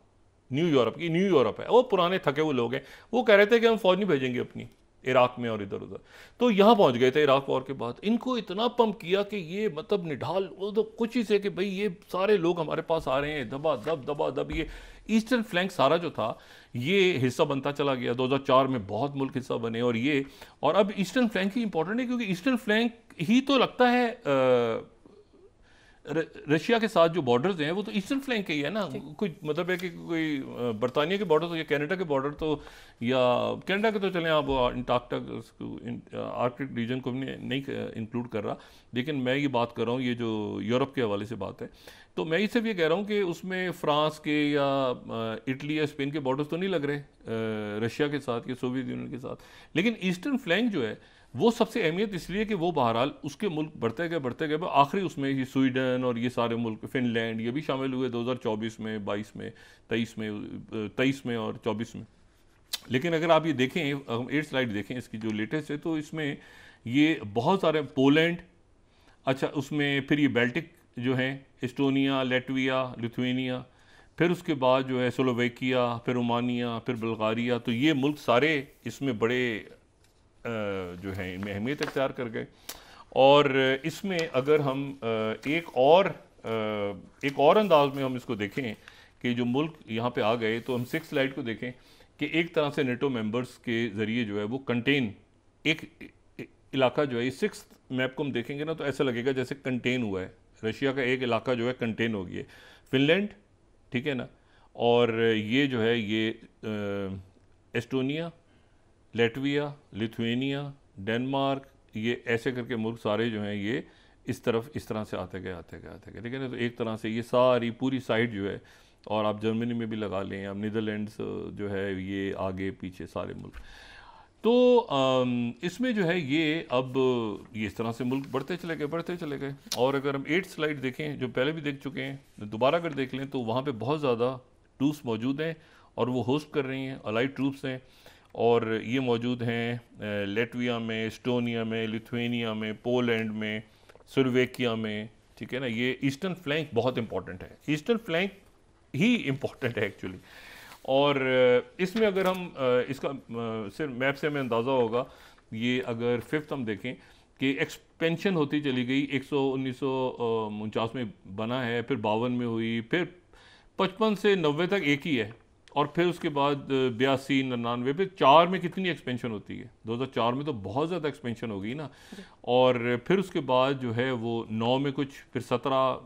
न्यू यूरोप की न्यू यूरोप है। वो पुराने थके हुए लोग हैं, वो कह रहे थे कि हम फौज नहीं भेजेंगे अपनी इराक में और इधर उधर, तो यहाँ पहुँच गए थे इराक वॉर के बाद। इनको इतना पंप किया कि ये मतलब निढाल वो तो कुछ ही से कि भाई ये सारे लोग हमारे पास आ रहे हैं, दबा दब। ये ईस्टर्न फ्लैंक सारा जो था ये हिस्सा बनता चला गया। 2004 में बहुत मुल्क हिस्सा बने, और अब ईस्टर्न फ्लैंक ही इंपॉर्टेंट है, क्योंकि ईस्टर्न फ्लैंक ही तो लगता है रशिया के साथ जो बॉर्डर्स हैं वो तो ईस्टर्न फ्लैंक के ही है ना। कोई मतलब है कि कोई बरतानिया के बॉर्डर तो या कनाडा के बॉर्डर तो, या कनाडा के तो चलें आप अंटार्कटिक आर्कटिक रीजन को नहीं इंक्लूड कर रहा, लेकिन मैं ये बात कर रहा हूँ ये जो यूरोप के हवाले से बात है, तो मैं इससे भी कह रहा हूँ कि उसमें फ्रांस के या इटली या स्पेन के बॉर्डर्स तो नहीं लग रहे रशिया के साथ या सोवियत यूनियन के साथ। लेकिन ईस्टर्न फ्लैंक जो है वो सबसे अहमियत इसलिए कि वो बहरहाल उसके मुल्क बढ़ते गए, आखिरी उसमें ये स्वीडन और ये सारे मुल्क, फिनलैंड, ये भी शामिल हुए 2024 में, 22 में, 23 में और 24 में। लेकिन अगर आप ये देखें, हम 8 स्लाइड देखें इसकी जो लेटेस्ट है, तो इसमें ये बहुत सारे, पोलैंड, अच्छा उसमें फिर ये बेल्टिक जो हैं, एस्टोनिया, लेटविया, लिथुआनिया, फिर उसके बाद जो है स्लोवाकिया, फिर रोमानिया, फिर बल्गारिया, तो ये मुल्क सारे इसमें बड़े जो है इनमें अहमियत इख्तियार कर गए। और इसमें अगर हम एक और अंदाज में हम इसको देखें कि जो मुल्क यहाँ पे आ गए, तो हम 6 स्लाइड को देखें कि एक तरह से नेटो मेंबर्स के ज़रिए जो है वो कंटेन, एक इलाका जो है, ये 6th मैप को हम देखेंगे ना तो ऐसा लगेगा जैसे कंटेन हुआ है, रशिया का एक इलाका जो है कंटेन हो गया। फिनलैंड, ठीक है ना, और ये जो है ये एस्टोनिया, लेटविया, लिथुआनिया, डेनमार्क, ये ऐसे करके मुल्क सारे जो हैं ये इस तरह से आते गए। लेकिन तो एक तरह से ये सारी पूरी साइड जो है, और आप जर्मनी में भी लगा लें, अब नीदरलैंड्स जो है ये आगे पीछे सारे मुल्क, तो इसमें जो है ये अब ये इस तरह से मुल्क बढ़ते चले गए। और अगर हम 8 स्लाइड देखें जो पहले भी देख चुके हैं, दोबारा अगर देख लें तो वहाँ पे बहुत ज़्यादा ट्रूप्स मौजूद हैं और वो होस्ट कर रही हैं, अलाइड ट्रूप्स हैं, और ये मौजूद हैं लेटविया में, एस्टोनिया में, लिथुआनिया में, पोलैंड में, स्लोवाकिया में, ठीक है ना। ये ईस्टर्न फ्लैंक बहुत इंपॉर्टेंट है, ईस्टर्न फ्लैंक ही इंपॉर्टेंट है एक्चुअली। और इसमें अगर हम इसका सिर्फ मैप से हमें अंदाज़ा होगा, ये अगर 5th हम देखें कि एक्सपेंशन होती चली गई, 1949 में बना है, फिर 52 में हुई, फिर 55 से 90 तक एक ही है, और फिर उसके बाद 82, 99, फिर 4 में कितनी एक्सपेंशन होती है? 2004 में तो बहुत ज़्यादा एक्सपेंशन हो गई ना। और फिर उसके बाद जो है वो 9 में कुछ, फिर 17,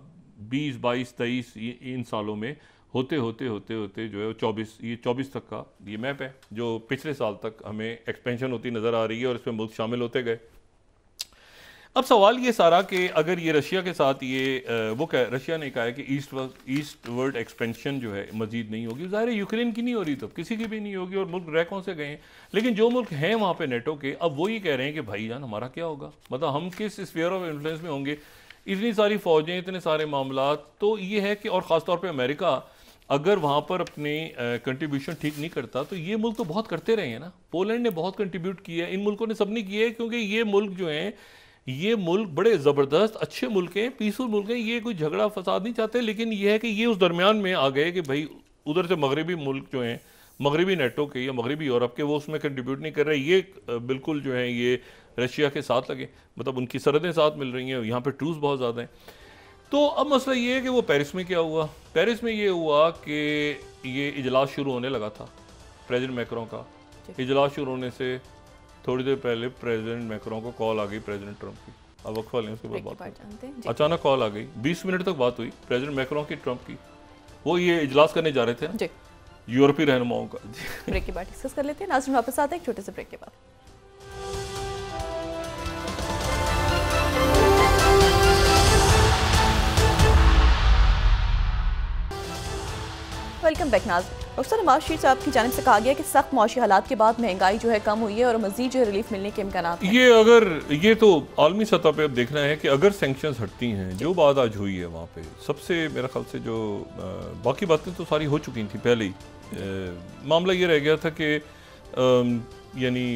20, 22, 23 इन सालों में होते होते होते होते जो है वो 24, ये 24 तक का ये मैप है जो पिछले साल तक हमें एक्सपेंशन होती नज़र आ रही है और इसमें मुल्क शामिल होते गए। अब सवाल ये सारा कि अगर ये रशिया के साथ ये रशिया ने कहा है कि ईस्टवर्ड एक्सपेंशन जो है मजीद नहीं होगी, ज़ाहिर है यूक्रेन की नहीं हो रही तो किसी की भी नहीं होगी, और मुल्क रह कौन से गए हैं। लेकिन जो मुल्क हैं वहाँ पे नेटो के, अब वो ये कह रहे हैं कि भाई जान हमारा क्या होगा, मतलब हम किस स्फीयर ऑफ इन्फ्लुएंस में होंगे, इतनी सारी फौजें, इतने सारे मामला। तो ये है कि और ख़ासतौर पर अमेरिका अगर वहाँ पर अपने कंट्रीब्यूशन ठीक नहीं करता तो ये मुल्क तो बहुत करते रहे हैं ना। पोलैंड ने बहुत कंट्रीब्यूट किया है, इन मुल्कों ने सब नहीं किया है, क्योंकि ये मुल्क जो हैं ये मुल्क बड़े ज़बरदस्त अच्छे मुल्क हैं, पीसफुल मुल्क हैं, ये कोई झगड़ा फसाद नहीं चाहते। लेकिन ये है कि ये उस दरमियान में आ गए कि भाई उधर से मगरबी मुल्क जो हैं, मगरबी नेटो के या मगरबी यूरोप के, वो उसमें कंट्रीब्यूट नहीं कर रहे। ये बिल्कुल जो है ये रशिया के साथ लगे, मतलब उनकी सरहदें साथ मिल रही हैं, यहाँ पर ट्रूस बहुत ज़्यादा हैं। तो अब मसला ये है कि वो पेरिस में क्या हुआ। पेरिस में ये हुआ कि ये इजलास शुरू होने लगा था प्रेसिडेंट मैक्रों का। इजलास शुरू होने से थोड़ी देर पहले प्रेसिडेंट मैक्रों को कॉल आ गई प्रेसिडेंट ट्रंप की। अब वक्त वाले उसके बाद बात अचानक कॉल आ गई, 20 मिनट तक बात हुई प्रेसिडेंट मैक्रों की ट्रंप की। वो ये इजलास करने जा रहे थे ना यूरोपीय रहनुमाओं का। ब्रेक के बाद डिस्कस कर लेते हैं। नाज़रीन वापस आते हैं एक छोटे से ब्रेक के बाद। वेलकम बैक नाज़रीन। डॉक्टर नवाज शरीफ साहब की जानिब से कहा गया कि सख्त मौशी हालात के बाद महंगाई जो है कम हुई है और मजीद जो है रिलीफ मिलने के इम्कान हैं। ये अगर ये तो आलमी सतह पे अब देखना है कि अगर सैंक्शंस हटती हैं, जो बात आज हुई है वहाँ पे सबसे मेरा ख्याल से जो बाकी बातें तो सारी हो चुकी थी पहले ही। मामला ये रह गया था कि यानी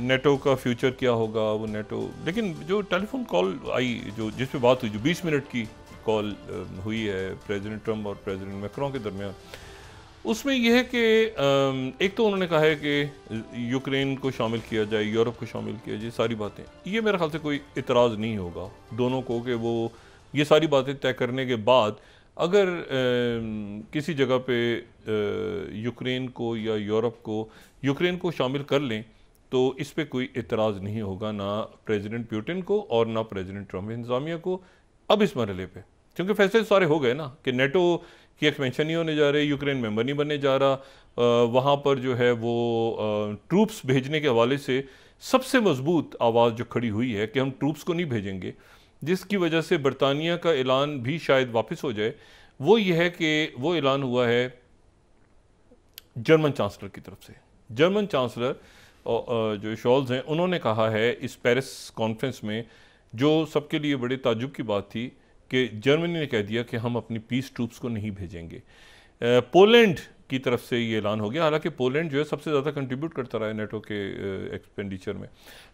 नेटो का फ्यूचर क्या होगा, वो नेटो। लेकिन जो टेलीफोन कॉल आई जो जिस पे बात हुई, जो 20 मिनट की कॉल हुई है प्रेसिडेंट ट्रंप और प्रेसिडेंट मैक्रों के दरमियान, उसमें यह है कि एक तो उन्होंने कहा है कि यूक्रेन को शामिल किया जाए, यूरोप को शामिल किया जाए, सारी बातें, ये मेरे ख्याल से कोई इतराज़ नहीं होगा दोनों को कि वो ये सारी बातें तय करने के बाद अगर किसी जगह पे यूक्रेन को या यूक्रेन को शामिल कर लें तो इस पर कोई इतराज़ नहीं होगा, ना प्रेसिडेंट पुतिन को और ना प्रेसिडेंट ट्रंप इंतज़ामिया को अब इस मरहले पे, क्योंकि फैसले सारे हो गए ना कि नेटो की एक्सपेंशन नहीं होने जा रही, यूक्रेन मेंबर नहीं बनने जा रहा। वहाँ पर जो है वो ट्रूप्स भेजने के हवाले से सबसे मजबूत आवाज़ जो खड़ी हुई है कि हम ट्रूप्स को नहीं भेजेंगे, जिसकी वजह से बरतानिया का ऐलान भी शायद वापस हो जाए, वो ये है कि वो ऐलान हुआ है जर्मन चांसलर की तरफ से। जर्मन चांसलर जो शोल्ज हैं, उन्होंने कहा है इस पेरिस कॉन्फ्रेंस में, जो सबके लिए बड़े ताज्जुब की बात थी, कि जर्मनी ने कह दिया कि हम अपनी पीस ट्रूप्स को नहीं भेजेंगे। पोलैंड की तरफ से ये ऐलान हो गया, हालांकि पोलैंड जो है सबसे ज़्यादा कंट्रीब्यूट करता रहा है नेटो के एक्सपेंडिचर में,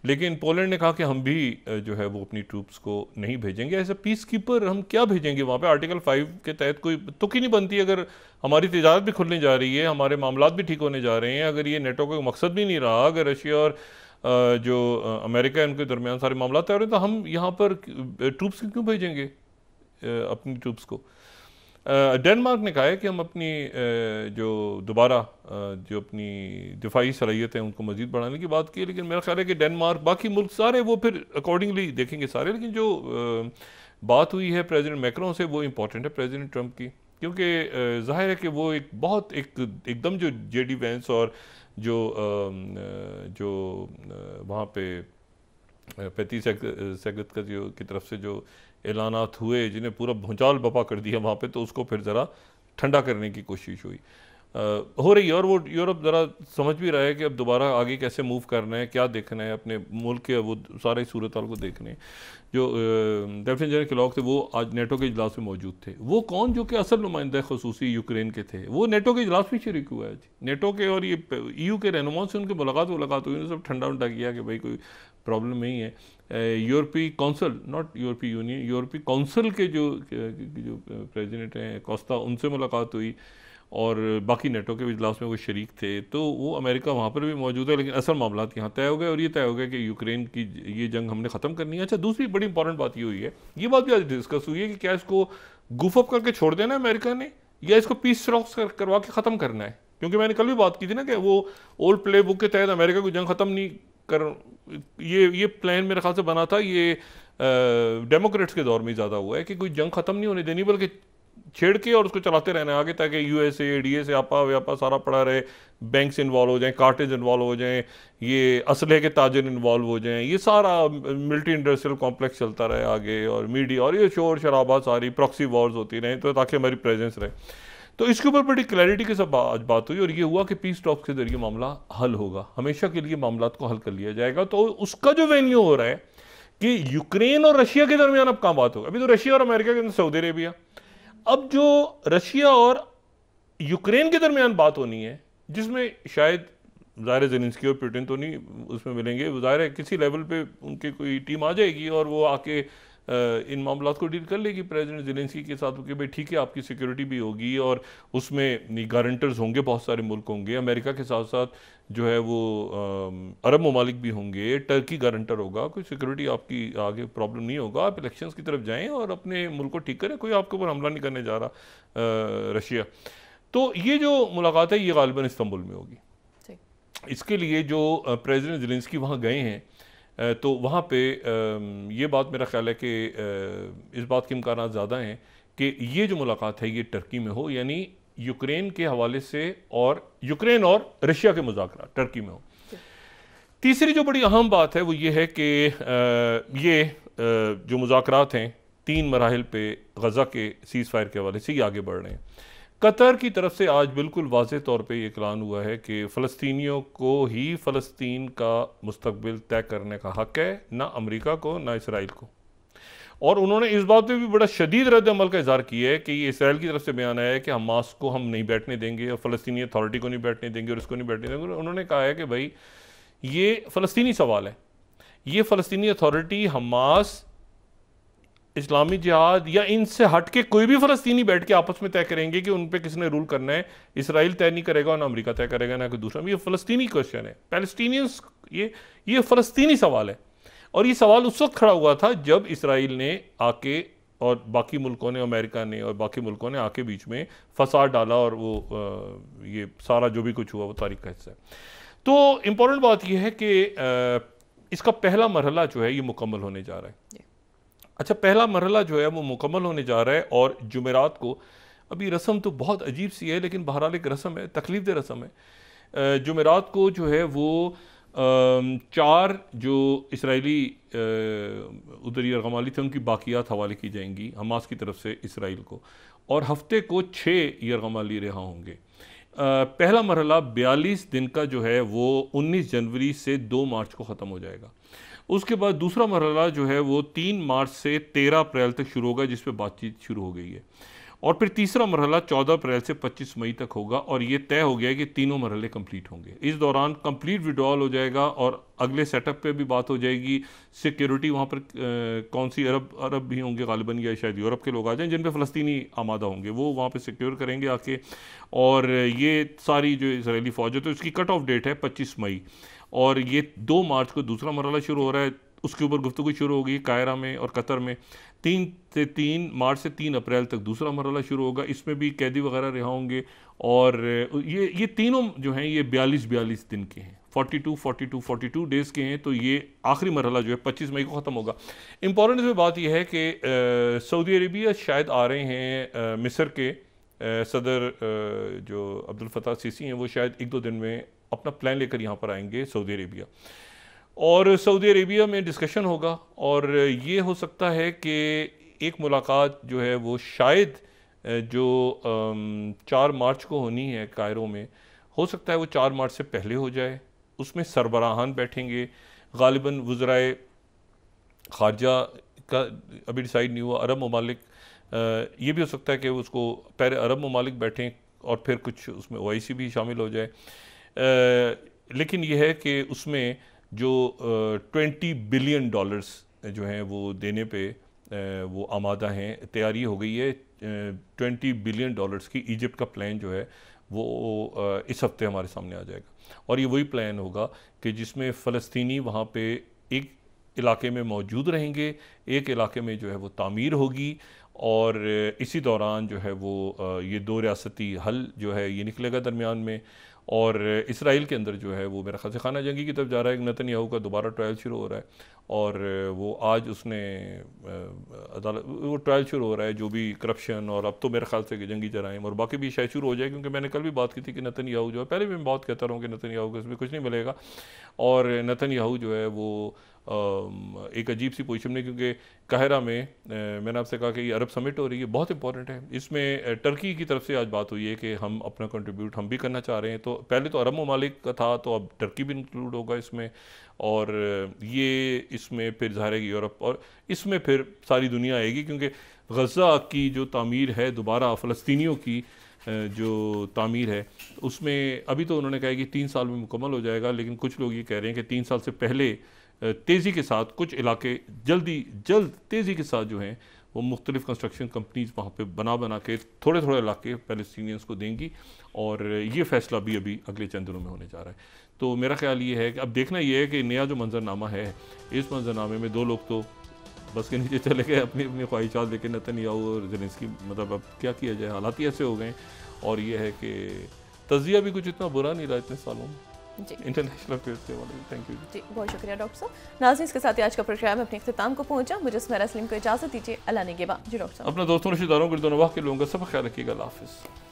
लेकिन पोलैंड ने कहा कि हम भी जो है वो अपनी ट्रूप्स को नहीं भेजेंगे। ऐसे पीस कीपर हम क्या भेजेंगे वहाँ पे? आर्टिकल 5 के तहत कोई तुक ही नहीं बनती। अगर हमारी तिजारत भी खुलने जा रही है, हमारे मामलात भी ठीक होने जा रहे हैं, अगर ये नेटो का मकसद भी नहीं रहा, अगर रशिया और जो अमेरिका उनके दरमियान सारे मामला तय हो रहे हैं, तो हम यहाँ पर ट्रूप्स क्यों भेजेंगे अपनी ट्रूप्स को? डेनमार्क ने कहा है कि हम अपनी जो दोबारा जो अपनी दिफाई सलाहियत है उनको मज़ीद बढ़ाने की बात की, लेकिन मेरा ख्याल है कि डेनमार्क, बाकी मुल्क सारे वो फिर अकॉर्डिंगली देखेंगे सारे। लेकिन जो बात हुई है प्रेसिडेंट मैक्रों से वो इम्पॉर्टेंट है प्रेसिडेंट ट्रंप की, क्योंकि जाहिर है कि वो एक बहुत एकदम जो जेडी वेंस और जो वहाँ पे 35 सेगत का जो की तरफ से जो ऐलानात हुए, जिन्हें पूरा भूचाल बपा कर दिया वहाँ पे, तो उसको फिर ज़रा ठंडा करने की कोशिश हुई हो रही है। और वो यूरोप ज़रा समझ भी रहा है कि अब दोबारा आगे कैसे मूव करना है, क्या देखना है, अपने मुल्क के वो सारे सूरत हाल को देखने। जो लेफ्टिनेंट जनरल क्लॉक थे वो आज नेटो के इजलास में मौजूद थे। वो कौन जो कि असल नुमाइंदा खसूसी यूक्रेन के थे, वो नेटो के इजलास में शरीक हुआ है। नेटो के और ये EU के रहनुमाओं से उनकी मुलाकात हुई, उन्होंने सब ठंडा उंडा किया कि भाई कोई प्रॉब्लम नहीं है। यूरोपीय काउंसिल, नॉट यूरोपीय यूनियन, यूरोपीय काउंसिल के जो प्रेसिडेंट हैं कोस्टा, उनसे मुलाकात हुई और बाकी नेटो के इजलास में वो शरीक थे। तो वो अमेरिका वहाँ पर भी मौजूद है, लेकिन असल मामला यहाँ तय हो गए और ये तय हो गया कि यूक्रेन की ये जंग हमने ख़त्म करनी है। अच्छा, दूसरी बड़ी इंपॉर्टेंट बात ये हुई है, ये बात भी आज डिस्कस हुई है कि क्या इसको गुफ अप करके छोड़ देना है अमेरिका ने, या इसको पीस टॉक्स करवा के ख़त्म करना है। क्योंकि मैंने कल भी बात की थी ना कि वो ओल्ड प्ले बुक के तहत अमेरिका को जंग ख़त्म नहीं कर, ये प्लान मेरे ख्याल से बना था, ये डेमोक्रेट्स के दौर में ज़्यादा हुआ है कि कोई जंग ख़त्म नहीं होने देनी बल्कि छेड़ के और उसको चलाते रहना आगे, ताकि यूएसए डीएसए आपा व्यापा सारा पड़ा रहे, बैंक्स इन्वॉल्व हो जाएं, कार्टेज इन्वॉल्व हो जाएं, ये असलहे के ताजर इन्वॉल्व हो जाएं, ये सारा मिलिट्री इंडस्ट्रियल कॉम्प्लेक्स चलता रहे आगे, और मीडिया और ये शोर शराबा सारी प्रॉक्सी वॉर्स होती रहें, तो ताकि हमारी प्रेजेंस रहे। तो इसके ऊपर बड़ी क्लैरिटी के साथ आज बात हुई और ये हुआ कि पीस टॉक के जरिए मामला हल होगा, हमेशा के लिए मामला को हल कर लिया जाएगा। तो उसका जो वेन्यू हो रहा है कि यूक्रेन और रशिया के दरमियान अब कहाँ बात होगा। अभी तो रशिया और अमेरिका के अंदर सऊदी अरेबिया, अब जो रशिया और यूक्रेन के दरमियान बात होनी है, जिसमें शायद ज़ाहिर ज़ेलेंस्की और पुतिन तो नहीं उसमें मिलेंगे, ज़ाहिर है किसी लेवल पे उनकी कोई टीम आ जाएगी और वो आके इन मामलों को डील कर लेगी प्रेसिडेंट ज़ेलेंस्की के साथ कि भाई ठीक है आपकी सिक्योरिटी भी होगी और उसमें गारंटर्स होंगे, बहुत सारे मुल्क होंगे, अमेरिका के साथ साथ जो है वो अरब ममालिक भी होंगे, टर्की गारंटर होगा, कोई सिक्योरिटी आपकी आगे प्रॉब्लम नहीं होगा, आप इलेक्शंस की तरफ जाएं और अपने मुल्क को ठीक करें, कोई आपके ऊपर हमला नहीं करने जा रहा रशिया। तो ये जो मुलाकात है ये गालिबन इस्तांबुल में होगी। इसके लिए जो प्रेसिडेंट ज़ेलेंस्की वहाँ गए हैं तो वहाँ पे ये बात मेरा ख्याल है कि इस बात के इम्कान ज़्यादा हैं कि ये जो मुलाकात है ये टर्की में हो, यानी यूक्रेन के हवाले से और यूक्रेन और रशिया के मुज़ाकरा टर्की में हो। तीसरी जो बड़ी अहम बात है वो ये है कि ये जो मुज़ाकरात हैं 3 मराहिल पे गज़ा के सीज़ फायर के हवाले से ये आगे बढ़ रहे हैं। कतर की तरफ से आज बिल्कुल वाज़ेह तौर पे ये ऐलान हुआ है कि फ़लस्तीनियों को ही फ़लस्तीन का मुस्तक़बिल तय करने का हक़ है, ना अमेरिका को ना इसराइल को। और उन्होंने इस बात पे भी बड़ा शदीद रद्द-ए-अमल का इज़हार किया है कि ये इसराइल की तरफ से बयान आया है कि हमास को हम नहीं बैठने देंगे और फ़लस्तीनी अथॉरिटी को नहीं बैठने देंगे और इसको नहीं बैठने देंगे। उन्होंने कहा है कि भाई ये फ़लस्तीनी सवाल है, ये फ़लस्तीनी अथॉरिटी, हमास, इस्लामी जिहाद या इनसे हट के कोई भी फ़लस्तीनी बैठ के आपस में तय करेंगे कि उन पे किसने रूल करना है। इसराइल तय नहीं करेगा, ना अमेरिका तय करेगा, ना कोई दूसरा। ये फ़लस्तीनी क्वेश्चन है, पैलेस्टीनियंस, ये फ़लस्तीनी सवाल है। और ये सवाल उस वक्त खड़ा हुआ था जब इसराइल ने आके और बाकी मुल्कों ने, अमेरिका ने और बाकी मुल्कों ने आके बीच में फसाद डाला और वो ये सारा जो भी कुछ हुआ वो तारीख का हिस्सा है। तो इम्पोर्टेंट बात यह है कि इसका पहला मरहला जो है ये मुकम्मल होने जा रहा है। अच्छा, पहला मरहला जो है वो मुकम्मल होने जा रहा है और जुमेरात को, अभी रस्म तो बहुत अजीब सी है लेकिन बहरहाल एक रस्म है, तकलीफ दे रस्म है। जुमेरात को जो है वो 4 जो इसराइली उधर यरगमाली थे उनकी बाकियात हवाले की जाएंगी हमास की तरफ से इसराइल को, और हफ्ते को 6 यरगमाली रिहा होंगे। पहला मरहला 42 दिन का जो है वो 19 जनवरी से 2 मार्च को ख़त्म हो जाएगा। उसके बाद दूसरा मरहला जो है वो 3 मार्च से 13 अप्रैल तक शुरू होगा, जिस पे बातचीत शुरू हो गई है। और फिर तीसरा मरहला 14 अप्रैल से 25 मई तक होगा और ये तय हो गया है कि तीनों मरहले कंप्लीट होंगे। इस दौरान कंप्लीट विड्रॉल हो जाएगा और अगले सेटअप पे भी बात हो जाएगी। सिक्योरिटी वहाँ पर कौन सी अरब भी होंगे गालिबन, या शायद यूरोप के लोग आ जाएं जिन पे फ़लस्तीनी आमादा होंगे, वो वहाँ पे सिक्योर करेंगे आके। और ये सारी जो इसराइली फ़ौज है तो इसकी कट ऑफ डेट है 25 मई, और ये 2 मार्च को दूसरा मरहला शुरू हो रहा है। उसके ऊपर गुफ्तगू शुरू होगी कायरा में और कतर में। 3 मार्च से 3 अप्रैल तक दूसरा मरहला शुरू होगा, इसमें भी कैदी वगैरह रिहा होंगे। और ये तीनों जो हैं ये 42 दिन के हैं, 42 डेज़ के हैं। तो ये आखिरी मरहला जो है 25 मई को ख़त्म होगा। इम्पॉर्टेंट इसमें बात यह है कि सऊदी अरेबिया शायद आ रहे हैं, मिस्र के सदर जो अब्दुल फताह सीसी हैं वो शायद 1-2 दिन में अपना प्लान लेकर यहाँ पर आएंगे सऊदी अरेबिया, और सऊदी अरेबिया में डिस्कशन होगा। और ये हो सकता है कि एक मुलाकात जो है वो शायद जो 4 मार्च को होनी है कायरो में, हो सकता है वो 4 मार्च से पहले हो जाए। उसमें सरबराहान बैठेंगे, गालिबन वज़राए ख़ारजा का अभी डिसाइड नहीं हुआ, अरब ममालिक, ये भी हो सकता है कि उसको पहले अरब ममालिक बैठें और फिर कुछ उसमें OIC भी शामिल हो जाए। लेकिन यह है कि उसमें जो $20 बिलियन जो हैं वो देने पे वो आमादा हैं, तैयारी हो गई है। $20 बिलियन की इजिप्ट का प्लान जो है वो इस हफ्ते हमारे सामने आ जाएगा, और ये वही प्लान होगा कि जिसमें फ़लस्तीनी वहाँ पे एक इलाके में मौजूद रहेंगे, एक इलाके में जो है वो तामीर होगी, और इसी दौरान जो है वो ये दो रियासती हल जो है ये निकलेगा दरमियान में। और इसराइल के अंदर जो है वो मेरा ख्याल से खाना जंगी की तरफ जा रहा है। नेतन्याहू का दोबारा ट्रायल शुरू हो रहा है और वो आज उसने अदालत वो ट्रायल शुरू हो रहा है जो भी करप्शन, और अब तो मेरे ख्याल से कि जंगी जराइम और बाकी भी शायद शुरू हो जाए, क्योंकि मैंने कल भी बात की थी कि नेतन्याहू जो है, पहले भी मैं बात कहता रहा हूँ कि नेतन्याहू को इसमें कुछ नहीं मिलेगा, और नेतन्याहू जो है वो एक अजीब सी पोजीशन में, क्योंकि काहिरा में मैंने आपसे कहा कि ये अरब समिट हो रही है, बहुत इंपॉर्टेंट है। इसमें टर्की की तरफ से आज बात हुई है कि हम अपना कंट्रीब्यूट हम भी करना चाह रहे हैं। तो पहले तो अरब ममालिक का था, तो अब टर्की भी इंक्लूड होगा इसमें, और ये इसमें फिर ज़ाहिर है यूरोप, और इसमें फिर सारी दुनिया आएगी, क्योंकि गज़ा की जो तामीर है दोबारा फ़लस्तीनियों की जो तामीर है उसमें अभी तो उन्होंने कहा कि 3 साल में मुकम्मल हो जाएगा, लेकिन कुछ लोग ये कह रहे हैं कि 3 साल से पहले तेज़ी के साथ कुछ इलाके जल्द तेज़ी के साथ जो हैं वो मुख्तलिफ़ कंस्ट्रक्शन कंपनीज वहाँ पे बना के थोड़े इलाके पैलेस्टीनियंस को देंगी, और ये फ़ैसला भी अभी अगले चंद दिनों में होने जा रहा है। तो मेरा ख्याल ये है कि अब देखना ये है कि नया जो मंजरनामा है, इस मंजरनामे में 2 लोग तो बस के नीचे चले गए अपनी अपनी ख्वाहिशात लेके, नेतन्याहू और ज़ेलेंस्की। मतलब अब क्या किया जाए, हालात ही ऐसे हो गए। और ये है कि तज़िया भी कुछ इतना बुरा नहीं रहा इतने सालों में इंटरनेशनल अफेयर्स के वाले। थैंक यू जी, बहुत शुक्रिया डॉक्टर साहब। नाज़रीन, इसके साथ ही आज का प्रोग्राम अपने इख्तिताम को पहुंचा। मुझे सुमेरा सलीम को इजाज़त दीजिए। अल्लाह निगहबान। जी डॉक्टर साहब, अपना दोस्तों रिश्तेदारों गिरदोनवाह के लोगों का सब ख्याल रखिएगा। अल्लाह हाफ़िज़।